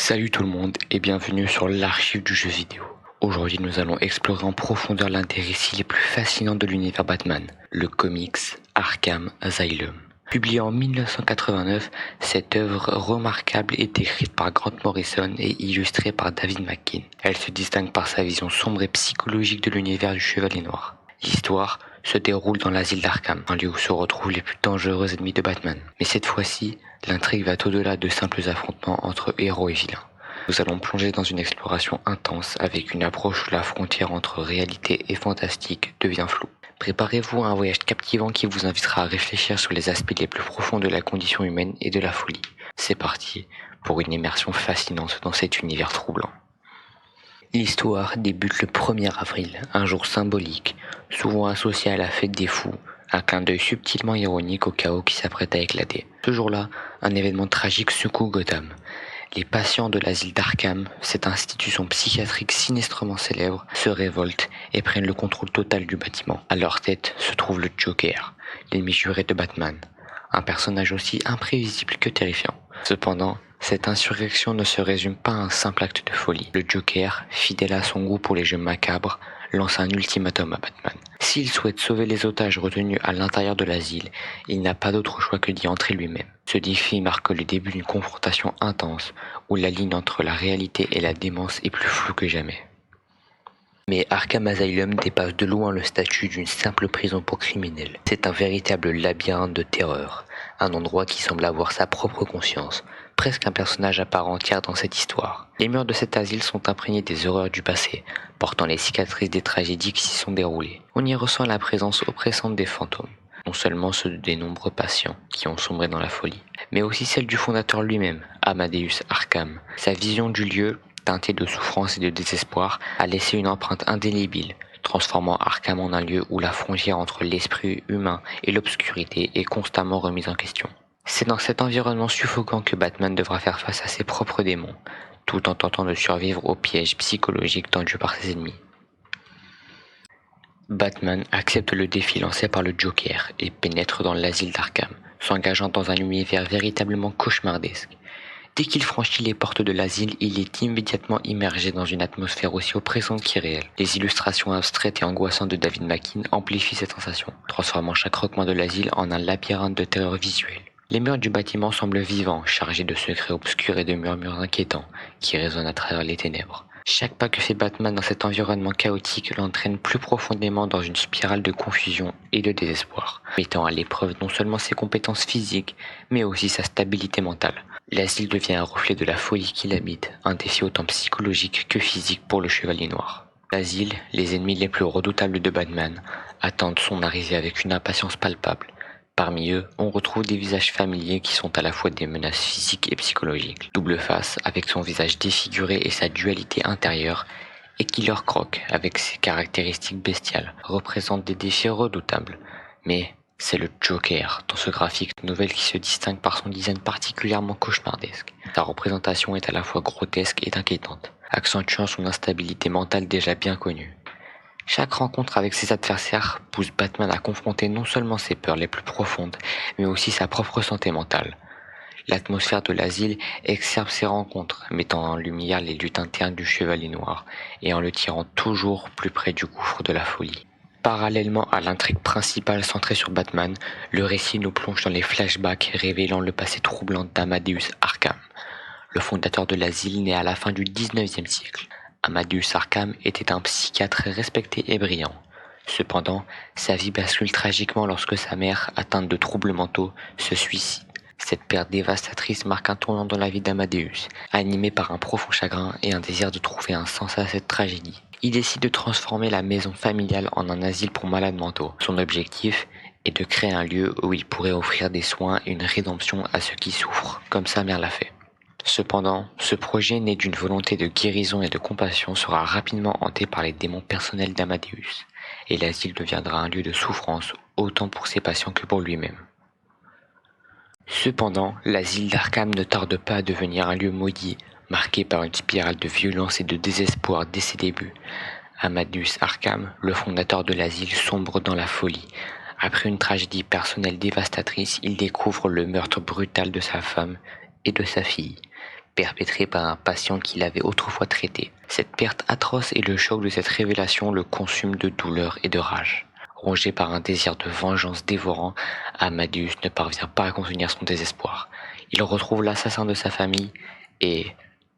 Salut tout le monde et bienvenue sur l'archive du jeu vidéo. Aujourd'hui nous allons explorer en profondeur l'un des récits les plus fascinants de l'univers Batman, le comics Arkham Asylum. Publié en 1989, cette œuvre remarquable est écrite par Grant Morrison et illustrée par David McKean. Elle se distingue par sa vision sombre et psychologique de l'univers du Chevalier Noir. L'histoire se déroule dans l'asile d'Arkham, un lieu où se retrouvent les plus dangereux ennemis de Batman. Mais cette fois-ci, l'intrigue va au-delà de simples affrontements entre héros et vilains. Nous allons plonger dans une exploration intense avec une approche où la frontière entre réalité et fantastique devient floue. Préparez-vous à un voyage captivant qui vous invitera à réfléchir sur les aspects les plus profonds de la condition humaine et de la folie. C'est parti pour une immersion fascinante dans cet univers troublant. L'histoire débute le 1er avril, un jour symbolique, souvent associé à la fête des fous, un clin d'œil subtilement ironique au chaos qui s'apprête à éclater. Ce jour-là, un événement tragique secoue Gotham. Les patients de l'asile d'Arkham, cette institution psychiatrique sinistrement célèbre, se révoltent et prennent le contrôle total du bâtiment. À leur tête se trouve le Joker, l'ennemi juré de Batman, un personnage aussi imprévisible que terrifiant. Cependant, cette insurrection ne se résume pas à un simple acte de folie. Le Joker, fidèle à son goût pour les jeux macabres, lance un ultimatum à Batman. S'il souhaite sauver les otages retenus à l'intérieur de l'asile, il n'a pas d'autre choix que d'y entrer lui-même. Ce défi marque le début d'une confrontation intense, où la ligne entre la réalité et la démence est plus floue que jamais. Mais Arkham Asylum dépasse de loin le statut d'une simple prison pour criminels. C'est un véritable labyrinthe de terreur, un endroit qui semble avoir sa propre conscience, presque un personnage à part entière dans cette histoire. Les murs de cet asile sont imprégnés des horreurs du passé, portant les cicatrices des tragédies qui s'y sont déroulées. On y ressent la présence oppressante des fantômes, non seulement ceux des nombreux patients qui ont sombré dans la folie, mais aussi celle du fondateur lui-même, Amadeus Arkham. Sa vision du lieu, teintée de souffrance et de désespoir, a laissé une empreinte indélébile, transformant Arkham en un lieu où la frontière entre l'esprit humain et l'obscurité est constamment remise en question. C'est dans cet environnement suffocant que Batman devra faire face à ses propres démons, tout en tentant de survivre aux pièges psychologiques tendus par ses ennemis. Batman accepte le défi lancé par le Joker et pénètre dans l'asile d'Arkham, s'engageant dans un univers véritablement cauchemardesque. Dès qu'il franchit les portes de l'asile, il est immédiatement immergé dans une atmosphère aussi oppressante qu'irréelle. Les illustrations abstraites et angoissantes de David McKean amplifient cette sensation, transformant chaque recoin de l'asile en un labyrinthe de terreur visuelle. Les murs du bâtiment semblent vivants, chargés de secrets obscurs et de murmures inquiétants qui résonnent à travers les ténèbres. Chaque pas que fait Batman dans cet environnement chaotique l'entraîne plus profondément dans une spirale de confusion et de désespoir, mettant à l'épreuve non seulement ses compétences physiques, mais aussi sa stabilité mentale. L'asile devient un reflet de la folie qui l'habite, un défi autant psychologique que physique pour le Chevalier Noir. L'asile, les ennemis les plus redoutables de Batman, attendent son arrivée avec une impatience palpable. Parmi eux, on retrouve des visages familiers qui sont à la fois des menaces physiques et psychologiques. Double Face, avec son visage défiguré et sa dualité intérieure, et Killer Croc, avec ses caractéristiques bestiales, représentent des défis redoutables. Mais c'est le Joker, dans ce graphique novel qui se distingue par son design particulièrement cauchemardesque. Sa représentation est à la fois grotesque et inquiétante, accentuant son instabilité mentale déjà bien connue. Chaque rencontre avec ses adversaires pousse Batman à confronter non seulement ses peurs les plus profondes, mais aussi sa propre santé mentale. L'atmosphère de l'asile exacerbe ces rencontres, mettant en lumière les luttes internes du Chevalier Noir, et en le tirant toujours plus près du gouffre de la folie. Parallèlement à l'intrigue principale centrée sur Batman, le récit nous plonge dans les flashbacks révélant le passé troublant d'Amadeus Arkham, le fondateur de l'asile né à la fin du XIXe siècle. Amadeus Arkham était un psychiatre respecté et brillant. Cependant, sa vie bascule tragiquement lorsque sa mère, atteinte de troubles mentaux, se suicide. Cette perte dévastatrice marque un tournant dans la vie d'Amadeus, animé par un profond chagrin et un désir de trouver un sens à cette tragédie. Il décide de transformer la maison familiale en un asile pour malades mentaux. Son objectif est de créer un lieu où il pourrait offrir des soins et une rédemption à ceux qui souffrent, comme sa mère l'a fait. Cependant, ce projet né d'une volonté de guérison et de compassion sera rapidement hanté par les démons personnels d'Amadeus, et l'asile deviendra un lieu de souffrance autant pour ses patients que pour lui-même. Cependant, l'asile d'Arkham ne tarde pas à devenir un lieu maudit, marqué par une spirale de violence et de désespoir dès ses débuts. Amadeus Arkham, le fondateur de l'asile, sombre dans la folie. Après une tragédie personnelle dévastatrice, il découvre le meurtre brutal de sa femme et de sa fille. perpétrée par un patient qu'il avait autrefois traité. Cette perte atroce et le choc de cette révélation le consument de douleur et de rage. Rongé par un désir de vengeance dévorant, Amadeus ne parvient pas à contenir son désespoir. Il retrouve l'assassin de sa famille et,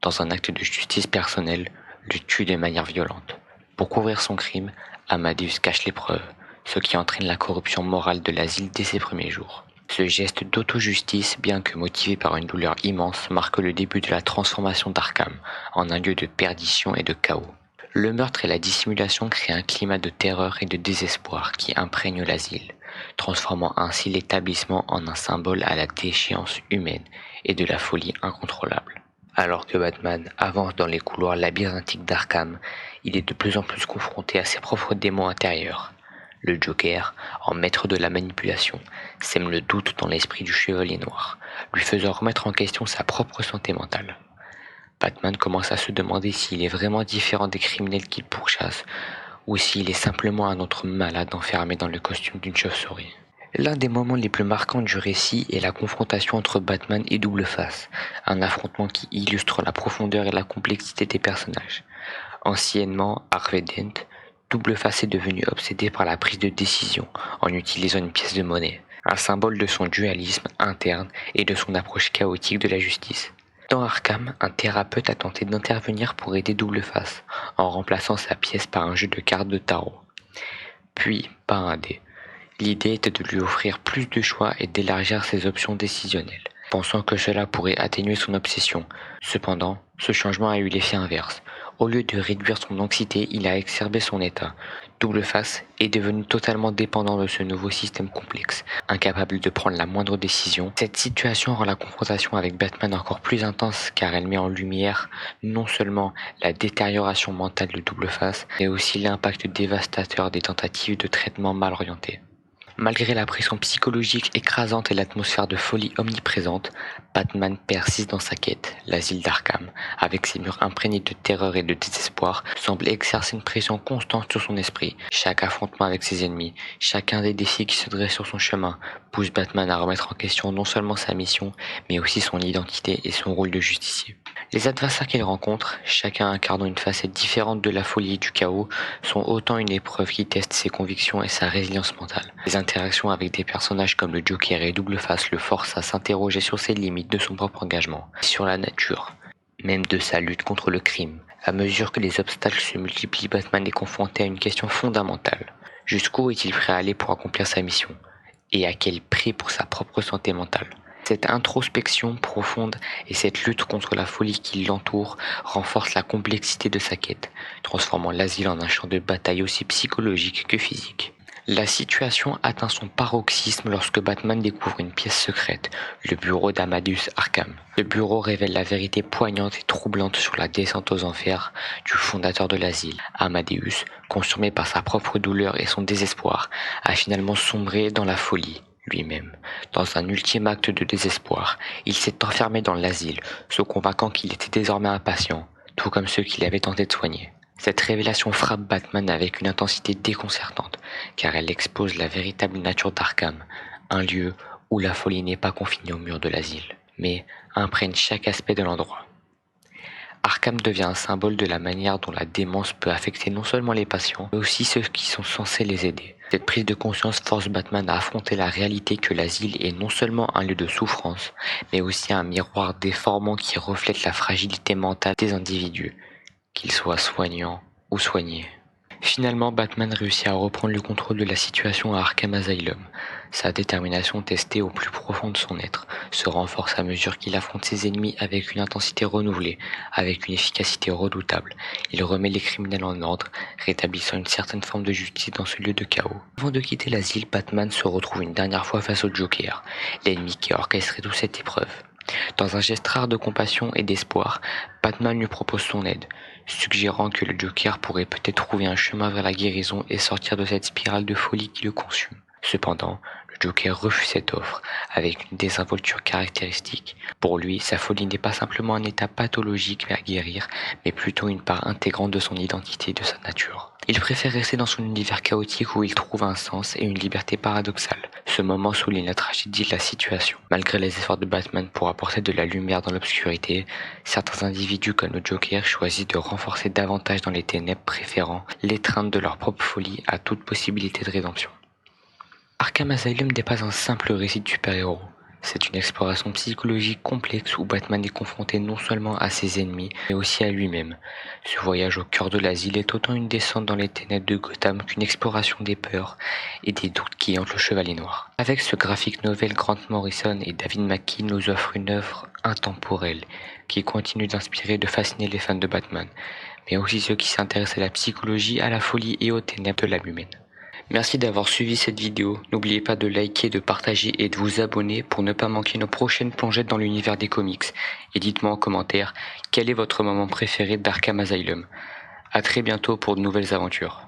dans un acte de justice personnelle, le tue de manière violente. Pour couvrir son crime, Amadeus cache les preuves, ce qui entraîne la corruption morale de l'asile dès ses premiers jours. Ce geste d'auto-justice, bien que motivé par une douleur immense, marque le début de la transformation d'Arkham en un lieu de perdition et de chaos. Le meurtre et la dissimulation créent un climat de terreur et de désespoir qui imprègne l'asile, transformant ainsi l'établissement en un symbole à la déchéance humaine et de la folie incontrôlable. Alors que Batman avance dans les couloirs labyrinthiques d'Arkham, il est de plus en plus confronté à ses propres démons intérieurs. Le Joker, en maître de la manipulation, sème le doute dans l'esprit du Chevalier Noir, lui faisant remettre en question sa propre santé mentale. Batman commence à se demander s'il est vraiment différent des criminels qu'il pourchasse, ou s'il est simplement un autre malade enfermé dans le costume d'une chauve-souris. L'un des moments les plus marquants du récit est la confrontation entre Batman et Double Face, un affrontement qui illustre la profondeur et la complexité des personnages. Anciennement Harvey Dent, Double Face est devenu obsédé par la prise de décision en utilisant une pièce de monnaie, un symbole de son dualisme interne et de son approche chaotique de la justice. Dans Arkham, un thérapeute a tenté d'intervenir pour aider Double Face en remplaçant sa pièce par un jeu de cartes de tarot, puis par un dé. L'idée était de lui offrir plus de choix et d'élargir ses options décisionnelles, pensant que cela pourrait atténuer son obsession. Cependant, ce changement a eu l'effet inverse. Au lieu de réduire son anxiété, il a exacerbé son état. Double Face est devenu totalement dépendant de ce nouveau système complexe, incapable de prendre la moindre décision. Cette situation rend la confrontation avec Batman encore plus intense car elle met en lumière non seulement la détérioration mentale de Double Face, mais aussi l'impact dévastateur des tentatives de traitement mal orientées. Malgré la pression psychologique écrasante et l'atmosphère de folie omniprésente, Batman persiste dans sa quête. L'asile d'Arkham, avec ses murs imprégnés de terreur et de désespoir, semble exercer une pression constante sur son esprit. Chaque affrontement avec ses ennemis, chacun des défis qui se dressent sur son chemin, pousse Batman à remettre en question non seulement sa mission, mais aussi son identité et son rôle de justicier. Les adversaires qu'il rencontre, chacun incarnant une facette différente de la folie et du chaos, sont autant une épreuve qui teste ses convictions et sa résilience mentale. Les interactions avec des personnages comme le Joker et Double Face le forcent à s'interroger sur ses limites de son propre engagement, et sur la nature, même de sa lutte contre le crime. À mesure que les obstacles se multiplient, Batman est confronté à une question fondamentale. Jusqu'où est-il prêt à aller pour accomplir sa mission? Et à quel prix pour sa propre santé mentale? Cette introspection profonde et cette lutte contre la folie qui l'entoure renforcent la complexité de sa quête, transformant l'asile en un champ de bataille aussi psychologique que physique. La situation atteint son paroxysme lorsque Batman découvre une pièce secrète, le bureau d'Amadeus Arkham. Le bureau révèle la vérité poignante et troublante sur la descente aux enfers du fondateur de l'asile. Amadeus, consumé par sa propre douleur et son désespoir, a finalement sombré dans la folie. Lui-même. Dans un ultime acte de désespoir, il s'est enfermé dans l'asile, se convainquant qu'il était désormais un patient, tout comme ceux qu'il avait tenté de soigner. Cette révélation frappe Batman avec une intensité déconcertante, car elle expose la véritable nature d'Arkham, un lieu où la folie n'est pas confinée aux murs de l'asile, mais imprègne chaque aspect de l'endroit. Arkham devient un symbole de la manière dont la démence peut affecter non seulement les patients, mais aussi ceux qui sont censés les aider. Cette prise de conscience force Batman à affronter la réalité que l'asile est non seulement un lieu de souffrance, mais aussi un miroir déformant qui reflète la fragilité mentale des individus, qu'ils soient soignants ou soignés. Finalement, Batman réussit à reprendre le contrôle de la situation à Arkham Asylum. Sa détermination testée au plus profond de son être se renforce à mesure qu'il affronte ses ennemis avec une intensité renouvelée, avec une efficacité redoutable. Il remet les criminels en ordre, rétablissant une certaine forme de justice dans ce lieu de chaos. Avant de quitter l'asile, Batman se retrouve une dernière fois face au Joker, l'ennemi qui a orchestré toute cette épreuve. Dans un geste rare de compassion et d'espoir, Batman lui propose son aide, suggérant que le Joker pourrait peut-être trouver un chemin vers la guérison et sortir de cette spirale de folie qui le consume. Cependant, le Joker refuse cette offre, avec une désinvolture caractéristique. Pour lui, sa folie n'est pas simplement un état pathologique à guérir, mais plutôt une part intégrante de son identité et de sa nature. Il préfère rester dans son univers chaotique où il trouve un sens et une liberté paradoxale. Ce moment souligne la tragédie de la situation. Malgré les efforts de Batman pour apporter de la lumière dans l'obscurité, certains individus comme le Joker choisissent de renforcer davantage dans les ténèbres, préférant l'étreinte de leur propre folie à toute possibilité de rédemption. Arkham Asylum n'est pas un simple récit de super-héros. C'est une exploration psychologique complexe où Batman est confronté non seulement à ses ennemis, mais aussi à lui-même. Ce voyage au cœur de l'asile est autant une descente dans les ténèbres de Gotham qu'une exploration des peurs et des doutes qui hantent le Chevalier Noir. Avec ce graphic novel, Grant Morrison et David McKean nous offrent une œuvre intemporelle qui continue d'inspirer et de fasciner les fans de Batman, mais aussi ceux qui s'intéressent à la psychologie, à la folie et aux ténèbres de l'âme humaine. Merci d'avoir suivi cette vidéo, n'oubliez pas de liker, de partager et de vous abonner pour ne pas manquer nos prochaines plongettes dans l'univers des comics. Et dites-moi en commentaire quel est votre moment préféré d'Arkham Asylum. A très bientôt pour de nouvelles aventures.